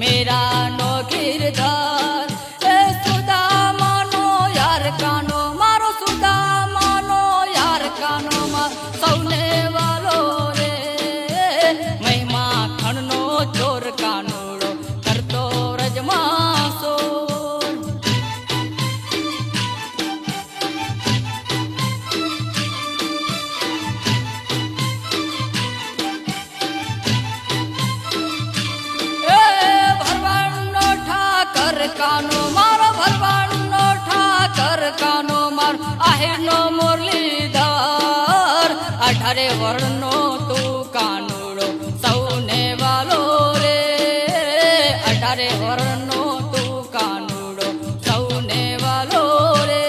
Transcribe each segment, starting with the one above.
मेरा नो गिरधार ए सुदामानो यार कानो मारो सुदामानो यार कानो मा सौने वालो रे महिमा खणनो चोर कानूड़ो करतो रजमासो कानो मारो भरवानो ठाकर कानो मार आहेर नो मुरलीधर 18 वर्णनो तू कानूड़ो सौने वालो रे 18 वर्णनो तू कानूड़ो सौने वालो रे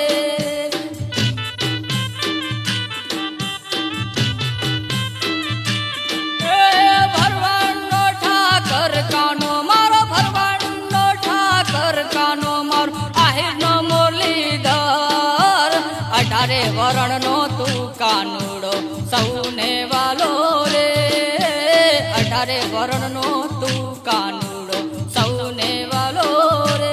भरवानो ठाकर कानो मारो भरवानो ठाकर कानो मार आहेर नो मुरलीधर 18 वर्णनो तू कानूड़ो सौने वालो रे 18 वर्णनो तू कानूड़ो सौने वालो रे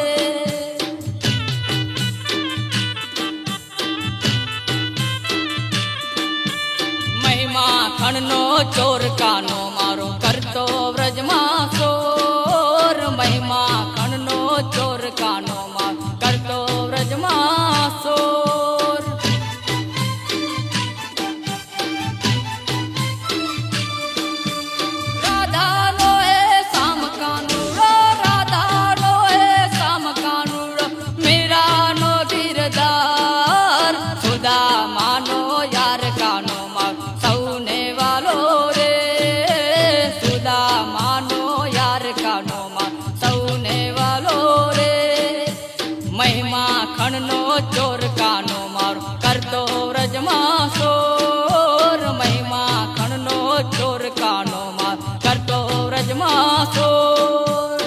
महिमा खणनो चोर कानो मारो करतो व्रजमा सोर महिमा खणनो चोर कानो मार करतो व्रजमा सोर राधा नो ए साम कानूड़ो राधा नो ए साम कानूड़ो मेरा नो गिरधार सुदामानो यार कानो मार सौने वालो रे सुदामानो यार कानो मार सौने वालो रे महिमा खणनो चोर कानो मार करतो व्रजमा सोर महिमा खणनो चोर कानो मार करतो व्रजमा सोर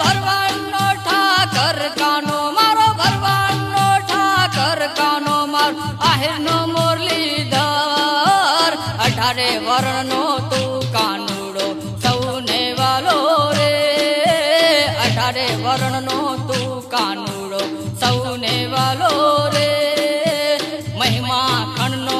भरवानो ठाकर कानो मारो भरवानो ठाकर कानो मार आहेर नो मुरलीधर 18 वर्णनो तू कानूड़ो सौने वालो रे 18 वर्णनो तू कानूड़ो सौने वालो रे महिमा खणनो